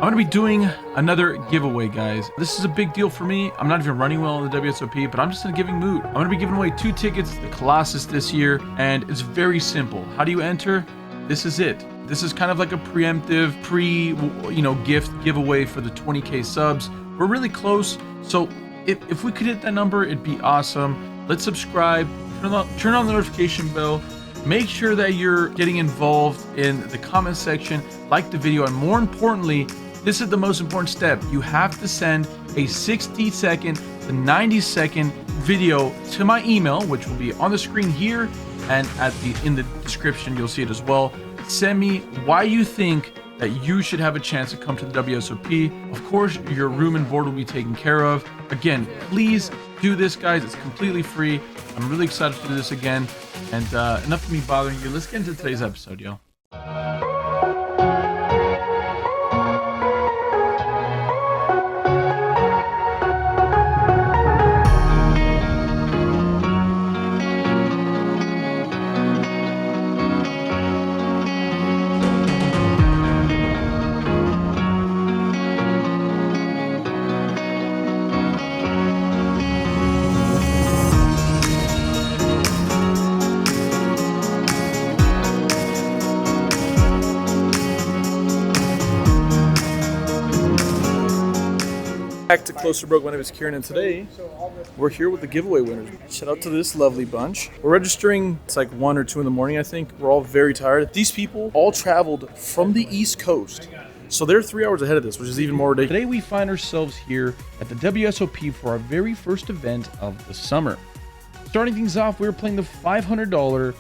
I'm going to be doing another giveaway, guys. This is a big deal for me. I'm not even running well in the WSOP, but I'm just in a giving mood. I'm going to be giving away 2 tickets to the Colossus this year, and it's very simple. How do you enter? This is it. This is kind of like a preemptive, gift giveaway for the 20K subs. We're really close, so if we could hit that number, it'd be awesome. Let's subscribe, turn on the notification bell. Make sure that you're getting involved in the comment section, like the video, and more importantly, this is the most important step. You have to send a 60-second to 90-second video to my email, which will be on the screen here and in the description. You'll see it as well. Send me why you think that you should have a chance to come to the WSOP. Of course, your room and board will be taken care of. Again, please do this, guys. It's completely free. I'm really excited to do this again. And enough of me bothering you. Let's get into today's episode, yo. Back to Closer Broke. My name is Kieran, and today we're here with the giveaway winners. Shout out to this lovely bunch. We're registering, it's like 1 or 2 in the morning, I think. We're all very tired. These people all traveled from the East Coast, so they're 3 hours ahead of this, which is even more ridiculous. Today we find ourselves here at the WSOP for our very first event of the summer. Starting things off, we're playing the $500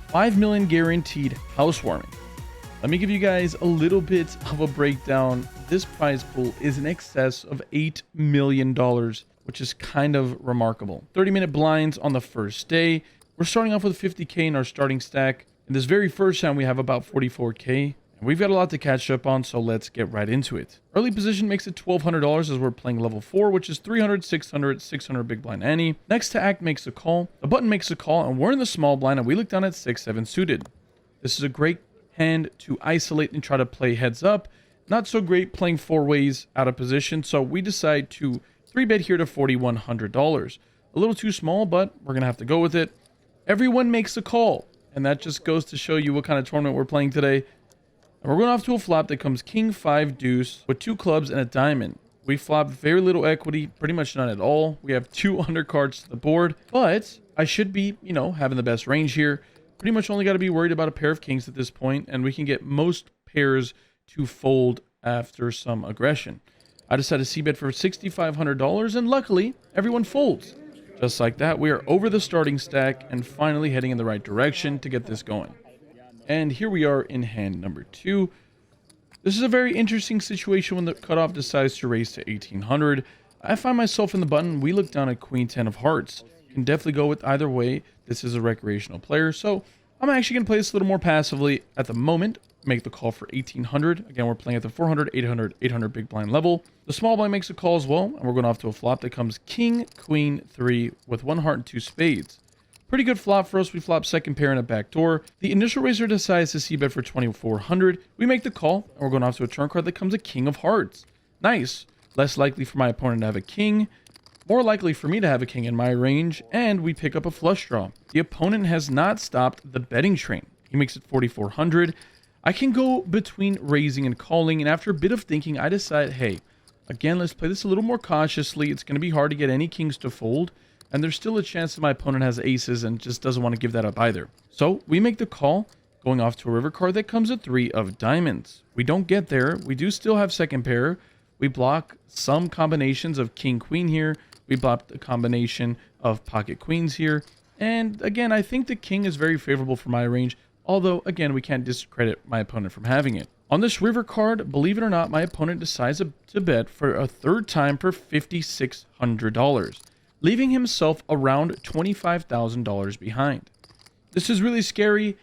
$5 million guaranteed housewarming. Let me give you guys a little bit of a breakdown. This prize pool is in excess of $8 million, which is kind of remarkable. 30-minute blinds on the first day. We're starting off with 50K in our starting stack. In this very first hand, we have about 44K. And we've got a lot to catch up on, so let's get right into it. Early position makes it $1,200 as we're playing level 4, which is 300, 600, 600 big blind ante. Next to act makes a call. The button makes a call, and we're in the small blind, and we look down at 6-7 suited. This is a great hand to isolate and try to play heads up. Not so great playing 4 ways out of position, so we decide to 3-bet here to $4,100. A little too small, but we're going to have to go with it. Everyone makes a call, and that just goes to show you what kind of tournament we're playing today. And we're going off to a flop that comes King 5 deuce with 2 clubs and a diamond. We flop very little equity, pretty much none at all. We have 2 undercards to the board, but I should be, having the best range here. Pretty much only got to be worried about a pair of kings at this point, and we can get most pairs to fold after some aggression. I decided to c-bet for $6,500, and luckily, everyone folds. Just like that, we are over the starting stack and finally heading in the right direction to get this going. And here we are in hand number 2. This is a very interesting situation when the cutoff decides to raise to 1,800. I find myself in the button. We look down at Queen 10 of hearts. Can definitely go with either way. This is a recreational player, so I'm actually going to play this a little more passively at the moment. Make the call for 1,800. Again, we're playing at the 400, 800, 800 big blind level. The small blind makes a call as well, and we're going off to a flop that comes King, Queen, 3 with 1 heart and 2 spades. Pretty good flop for us. We flop second pair and a back door. The initial raiser decides to c-bet for 2,400. We make the call, and we're going off to a turn card that comes a King of hearts. Nice. Less likely for my opponent to have a king. More likely for me to have a king in my range, and we pick up a flush draw. The opponent has not stopped the betting train. He makes it 4,400. I can go between raising and calling, and after a bit of thinking, I decide, hey, again, let's play this a little more cautiously. It's going to be hard to get any kings to fold, and there's still a chance that my opponent has aces and just doesn't want to give that up either. So we make the call, going off to a river card that comes a 3 of diamonds. We don't get there. We do still have second pair. We block some combinations of king, queen here. We block the combination of pocket queens here. And again, I think the king is very favorable for my range. Although, again, we can't discredit my opponent from having it. On this river card, believe it or not, my opponent decides to bet for a 3rd time for $5,600, leaving himself around $25,000 behind. This is really scary.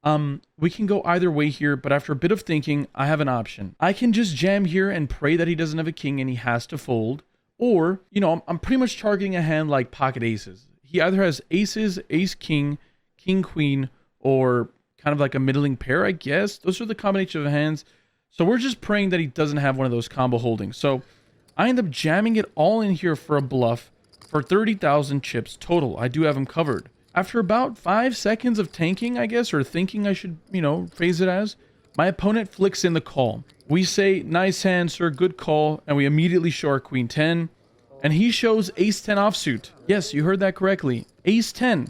We can go either way here, but after a bit of thinking, I have an option. I can just jam here and pray that he doesn't have a king and he has to fold. Or, I'm pretty much targeting a hand like pocket aces. He either has aces, ace, king, king, queen, or kind of like a middling pair, I guess. Those are the combination of hands. So we're just praying that he doesn't have one of those combo holdings. So I end up jamming it all in here for a bluff for 30,000 chips total. I do have him covered. After about 5 seconds of tanking, I guess, or thinking I should, phrase it as, my opponent flicks in the call. We say, nice hand, sir, good call, and we immediately show our queen 10, and he shows ace 10 offsuit. Yes, you heard that correctly. Ace 10.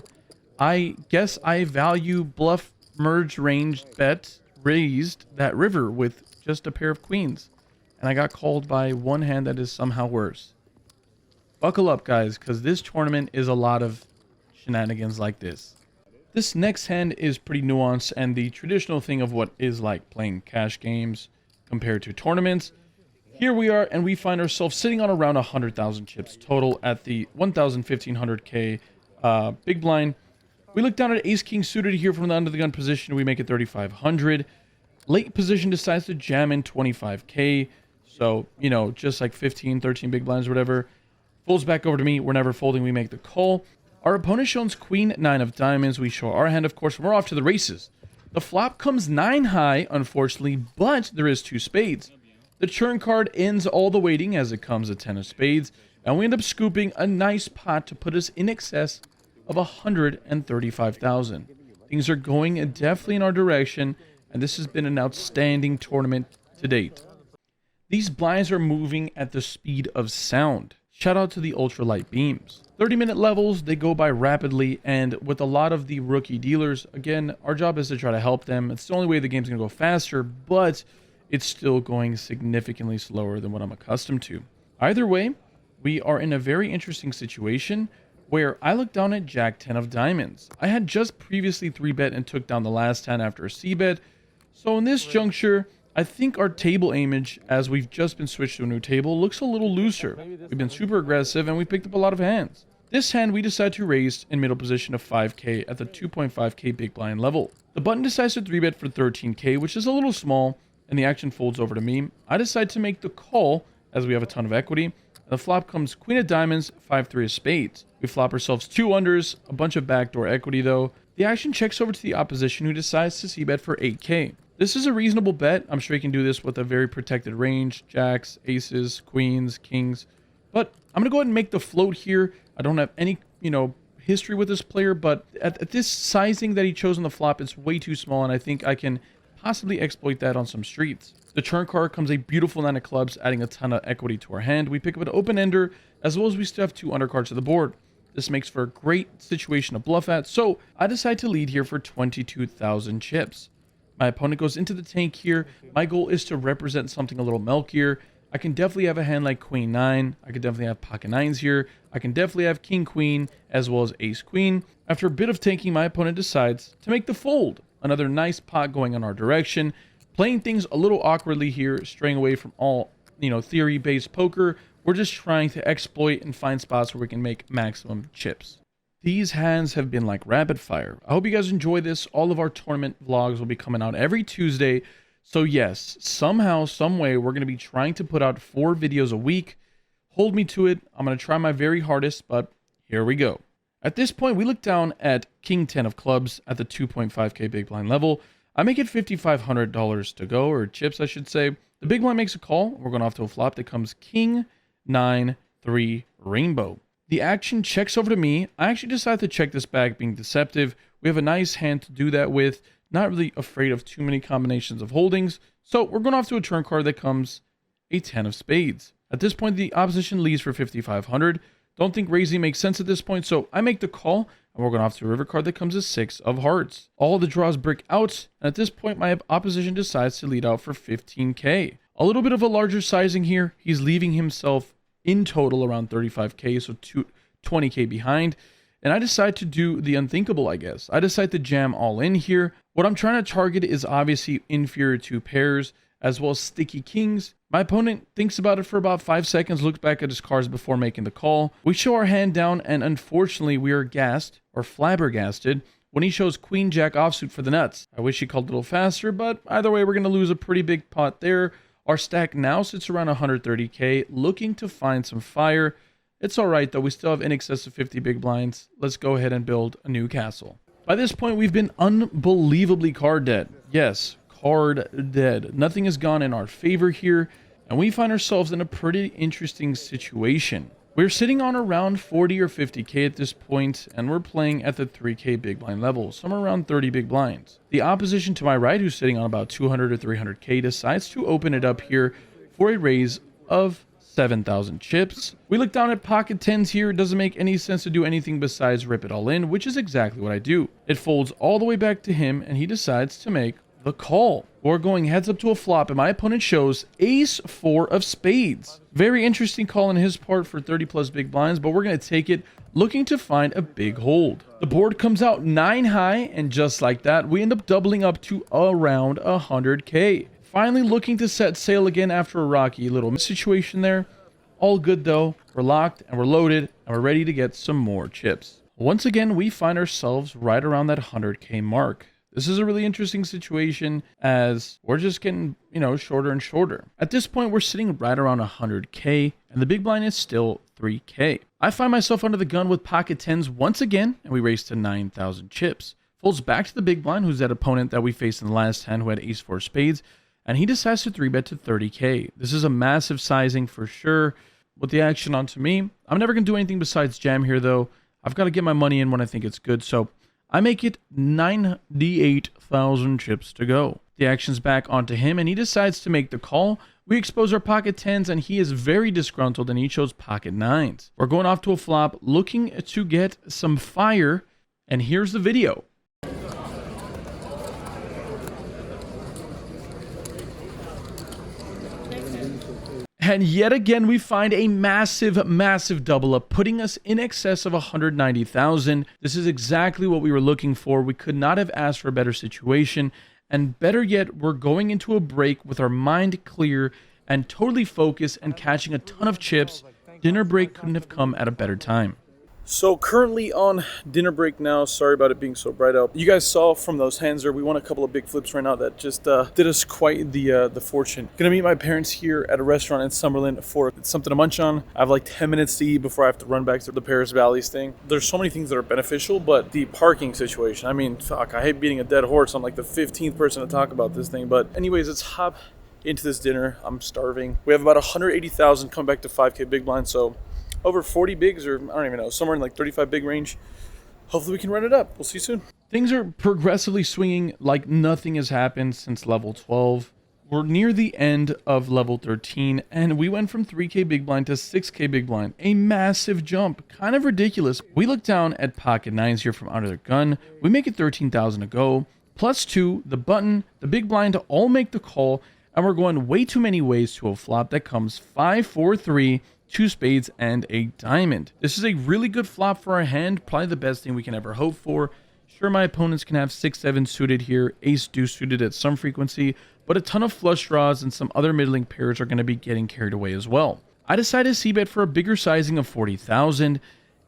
I guess I value bluff merge range bet raised that river with just a pair of queens, and I got called by one hand that is somehow worse. Buckle up, guys, because this tournament is a lot of shenanigans like this. This next hand is pretty nuanced and the traditional thing of what is like playing cash games compared to tournaments. Here we are, and we find ourselves sitting on around 100,000 chips total at the 1,500K big blind. We look down at ace king suited here from the under the gun position. We make it 3,500. Late position decides to jam in 25K. So, just like 15, 13 big blinds or whatever. Folds back over to me. We're never folding. We make the call. Our opponent shows queen 9 of diamonds. We show our hand, of course, and we're off to the races. The flop comes 9 high, unfortunately, but there is 2 spades. The turn card ends all the waiting as it comes a 10 of spades, and we end up scooping a nice pot to put us in excess of 135,000. Things are going definitely in our direction, and this has been an outstanding tournament to date. These blinds are moving at the speed of sound. Shout out to the ultralight beams. 30-minute levels, they go by rapidly, and with a lot of the rookie dealers, again, our job is to try to help them. It's the only way the game's going to go faster, but it's still going significantly slower than what I'm accustomed to. Either way, we are in a very interesting situation where I look down at Jack 10 of diamonds. I had just previously 3-bet and took down the last 10 after a C-bet, so in this juncture, I think our table aimage, as we've just been switched to a new table, looks a little looser. We've been super aggressive and we picked up a lot of hands. This hand we decide to raise in middle position of 5K at the 2.5K big blind level. The button decides to 3-bet for 13K, which is a little small, and the action folds over to me. I decide to make the call as we have a ton of equity. The flop comes queen of diamonds, 5-3 of spades. We flop ourselves 2 unders, a bunch of backdoor equity though. The action checks over to the opposition who decides to c-bet for 8K. This is a reasonable bet. I'm sure he can do this with a very protected range. Jacks, aces, queens, kings. But I'm going to go ahead and make the float here. I don't have any, history with this player, but at this sizing that he chose on the flop, it's way too small, and I think I can possibly exploit that on some streets. The turn card comes a beautiful 9 of clubs, adding a ton of equity to our hand. We pick up an open ender, as well as we still have 2 undercards to the board. This makes for a great situation to bluff at, so I decide to lead here for 22,000 chips. My opponent goes into the tank here. My goal is to represent something a little milkier. I can definitely have a hand like queen 9. I could definitely have pocket 9s here. I can definitely have king queen as well as ace queen. After a bit of tanking, my opponent decides to make the fold. Another nice pot going in our direction. Playing things a little awkwardly here, straying away from all, theory-based poker. We're just trying to exploit and find spots where we can make maximum chips. These hands have been like rapid fire. I hope you guys enjoy this. All of our tournament vlogs will be coming out every Tuesday. So yes, somehow, some way, we're going to be trying to put out 4 videos a week. Hold me to it. I'm going to try my very hardest, but here we go. At this point, we look down at king 10 of clubs at the 2.5K big blind level. I make it $5,500 to go, or chips, I should say. The big blind makes a call. We're going off to a flop that comes king 9 3 rainbow. The action checks over to me. I actually decide to check this back, being deceptive. We have a nice hand to do that with. Not really afraid of too many combinations of holdings. So we're going off to a turn card that comes a 10 of spades. At this point, the opposition leads for 5,500. Don't think raising makes sense at this point, so I make the call, and we're going off to a river card that comes a 6 of hearts. All the draws brick out, and at this point, my opposition decides to lead out for 15K. A little bit of a larger sizing here. He's leaving himself in total around 35K, so 20K behind. And I decide to do the unthinkable, I guess. I decide to jam all in here. What I'm trying to target is obviously inferior 2 pairs, as well as sticky kings. My opponent thinks about it for about 5 seconds, looks back at his cards before making the call. We show our hand down, and unfortunately, we are gassed, or flabbergasted, when he shows queen jack offsuit for the nuts. I wish he called a little faster, but either way, we're going to lose a pretty big pot there. Our stack now sits around 130K, looking to find some fire. It's all right, though. We still have in excess of 50 big blinds. Let's go ahead and build a new castle. By this point, we've been unbelievably card dead. Yes, hard dead. Nothing has gone in our favor here, and we find ourselves in a pretty interesting situation. We're sitting on around 40 or 50k at this point, and we're playing at the 3k big blind level, somewhere around 30 big blinds. The opposition to my right, who's sitting on about 200 or 300k, decides to open it up here for a raise of 7,000 chips. We look down at pocket tens here. It doesn't make any sense to do anything besides rip it all in, which is exactly what I do. It folds all the way back to him, and he decides to make the call. We're going heads up to a flop, and my opponent shows ace 4 of spades. Very interesting call on his part for 30 plus big blinds, but we're going to take it, looking to find a big hold. The board comes out 9 high, and just like that, we end up doubling up to around 100k. Finally looking to set sail again after a rocky little situation there. All good though. We're locked and we're loaded and we're ready to get some more chips. Once again, we find ourselves right around that 100k mark. This is a really interesting situation as we're just getting, shorter and shorter. At this point, we're sitting right around 100k and the big blind is still 3k. I find myself under the gun with pocket tens once again, and we race to 9,000 chips. Folds back to the big blind, who's that opponent that we faced in the last hand who had ace 4 spades. And he decides to 3-bet to 30k. This is a massive sizing for sure. With the action onto me, I'm never going to do anything besides jam here, though. I've got to get my money in when I think it's good. So I make it 98,000 chips to go. The action's back onto him, and he decides to make the call. We expose our pocket tens, and he is very disgruntled, and he shows pocket nines. We're going off to a flop, looking to get some fire, and here's the video. And yet again, we find a massive double up, putting us in excess of 190,000. This is exactly what we were looking for. We could not have asked for a better situation. And better yet, we're going into a break with our mind clear and totally focused and catching a ton of chips. Dinner break couldn't have come at a better time. So currently on dinner break now. Sorry about it being so bright out. You guys saw from those hands there, we won a couple of big flips right now that just did us quite the fortune. Gonna meet my parents here at a restaurant in Summerlin for something to munch on. I have like 10 minutes to eat before I have to run back to the Paris Valleys thing. There's so many things that are beneficial, but the parking situation, I mean, fuck, I hate beating a dead horse. I'm like the 15th person to talk about this thing. But anyways, let's hop into this dinner. I'm starving. We have about 180,000 come back to 5k big blind, so over 40 bigs, or I don't even know, somewhere in like 35 big range. Hopefully we can run it up. We'll see you soon. Things are progressively swinging like nothing has happened since level 12. We're near the end of level 13, and we went from 3k big blind to 6k big blind. A massive jump. Kind of ridiculous. We look down at pocket nines here from under the gun. We make it 13,000 to go. Plus 2, the button, the big blind to all make the call, and we're going way too many ways to a flop that comes 5, 4, 3, 2 spades, and a diamond. This is a really good flop for our hand, probably the best thing we can ever hope for. Sure, my opponents can have 6, 7 suited here, ace deuce suited at some frequency, but a ton of flush draws and some other middling pairs are going to be getting carried away as well. I decide to c-bet for a bigger sizing of 40,000,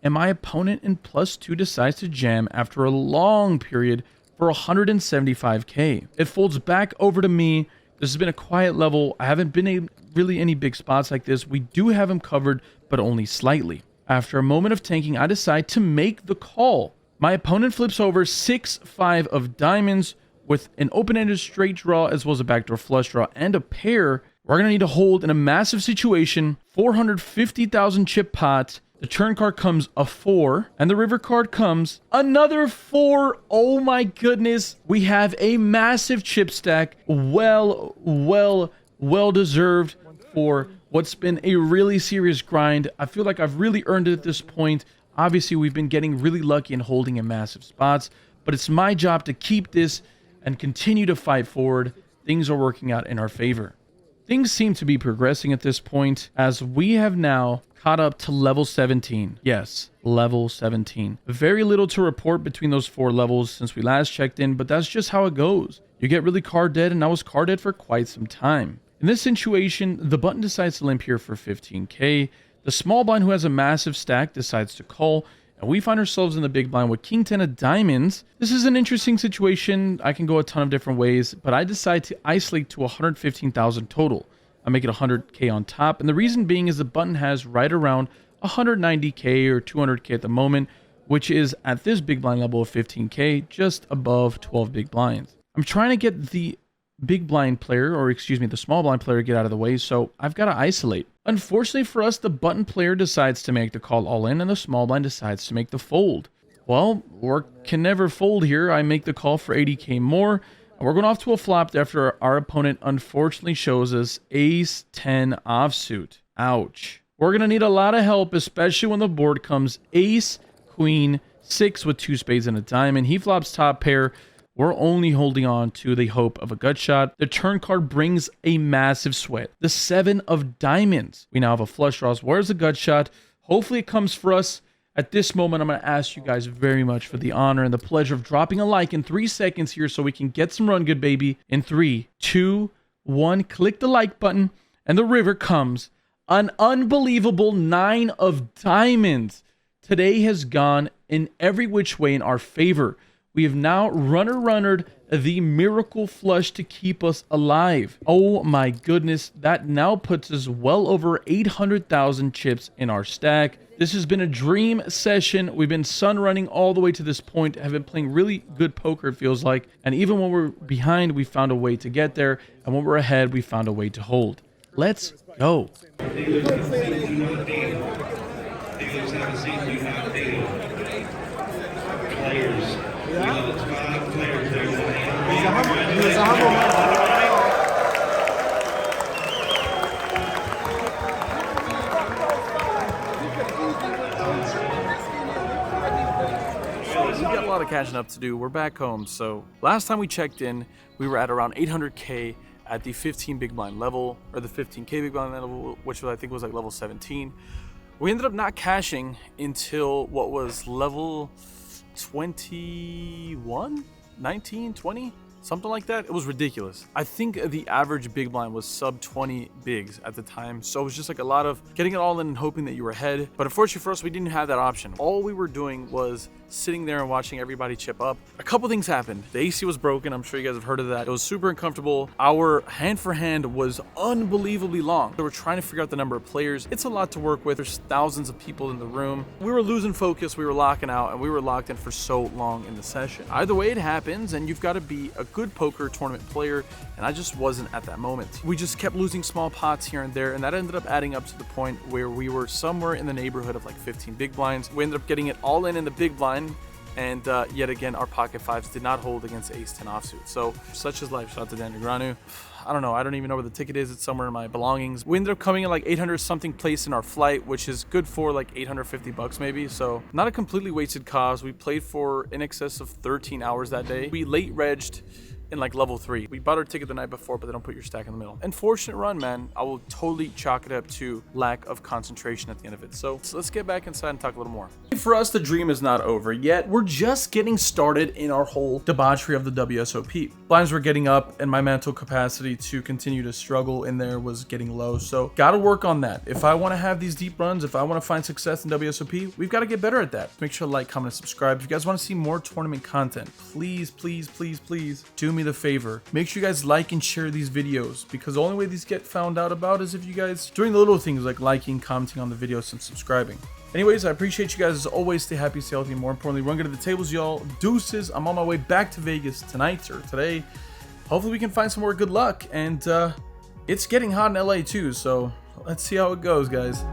and my opponent in plus 2 decides to jam after a long period for 175k. It folds back over to me. This has been a quiet level. I haven't been really any big spots like this. We do have him covered, but only slightly. After a moment of tanking, I decide to make the call. My opponent flips over 6, 5 of diamonds with an open-ended straight draw as well as a backdoor flush draw and a pair. We're going to need to hold in a massive situation. 450,000 chip pot. The turn card comes a 4, and the river card comes another 4. Oh my goodness. We have a massive chip stack. Well deserved for what's been a really serious grind. I feel like I've really earned it at this point. Obviously, we've been getting really lucky and holding in massive spots, but it's my job to keep this and continue to fight forward. Things are working out in our favor. Things seem to be progressing at this point as we have now caught up to level 17. Yes, level 17. Very little to report between those 4 levels since we last checked in, but that's just how it goes. You get really card dead, and I was card dead for quite some time. In this situation, the button decides to limp here for 15k. The small blind, who has a massive stack, decides to call, and we find ourselves in the big blind with king 10 of diamonds. This is an interesting situation. I can go a ton of different ways, but I decide to isolate to 115,000 total. I make it 100k on top, and the reason being is the button has right around 190k or 200k at the moment, which is at this big blind level of 15k, just above 12 big blinds. I'm trying to get the big blind player, or excuse me, the small blind player get out of the way, so I've got to isolate. Unfortunately for us, the button player decides to make the call all in, and the small blind decides to make the fold. Well, we can never fold here. I make the call for 80k more. We're going off to a flop after our opponent unfortunately shows us ace 10 offsuit. Ouch. We're going to need a lot of help, especially when the board comes ace, queen, 6 with 2 spades and a diamond. He flops top pair. We're only holding on to the hope of a gut shot. The turn card brings a massive sweat. The 7 of diamonds. We now have a flush draws. Where's the gut shot? Hopefully it comes for us. At this moment, I'm going to ask you guys very much for the honor and the pleasure of dropping a like in 3 seconds here so we can get some run good, baby. In 3, 2, 1, click the like button, and the river comes. An unbelievable 9 of diamonds. Today has gone in every which way in our favor. We have now runnered the miracle flush to keep us alive. Oh my goodness, that now puts us well over 800,000 chips in our stack. This has been a dream session. We've been sun running all the way to this point, have been playing really good poker, it feels like. And even when we're behind, we found a way to get there. And when we're ahead, we found a way to hold. Let's go. We've got a lot of catching up to do. We're back home. So last time we checked in, we were at around 800k at the 15 big blind level, or the 15k big blind level, which I think was like level 17. We ended up not cashing until what was level 21, 19, 20, something like that. It was ridiculous. I think the average big blind was sub 20 bigs at the time, so it was just like a lot of getting it all in and hoping that you were ahead. But unfortunately for us, we didn't have that option. All we were doing was sitting there and watching everybody chip up. A couple things happened. The AC was broken. I'm sure you guys have heard of that. It was super uncomfortable. Our hand for hand was unbelievably long. So we're trying to figure out the number of players. It's a lot to work with. There's thousands of people in the room. We were losing focus. We were locking out, and we were locked in for so long in the session. Either way, it happens, and you've got to be a good poker tournament player, and I just wasn't at that moment. We just kept losing small pots here and there, and that ended up adding up to the point where we were somewhere in the neighborhood of like 15 big blinds. We ended up getting it all in the big blind, and yet again, our pocket fives did not hold against ace 10 offsuit. So such is life. Shout out to negreanu. I don't know. I don't even know where the ticket is. It's somewhere in my belongings. We ended up coming in like 800 something place in our flight, which is good for like 850 bucks maybe. So not a completely wasted cause. We played for in excess of 13 hours that day. We late regged in like level 3. We bought our ticket the night before, but they don't put your stack in the middle. Unfortunate run, man. I will totally chalk it up to lack of concentration at the end of it. So let's get back inside and talk a little more. For us, the dream is not over yet. We're just getting started in our whole debauchery of the WSOP. Blinds were getting up, and my mental capacity to continue to struggle in there was getting low. So gotta work on that. If I want to have these deep runs, if I want to find success in WSOP, we've got to get better at that. Make sure to like, comment, and subscribe. If you guys want to see more tournament content, please, please, please, please do me the favor. Make sure you guys like and share these videos, because the only way these get found out about is if you guys doing the little things like liking, commenting on the videos, and subscribing. Anyways, I appreciate you guys as always. Stay happy, stay healthy, and more importantly, run good to the tables, y'all. Deuces. I'm on my way back to Vegas tonight or today. Hopefully we can find some more good luck, and it's getting hot in LA too, so let's see how it goes, guys.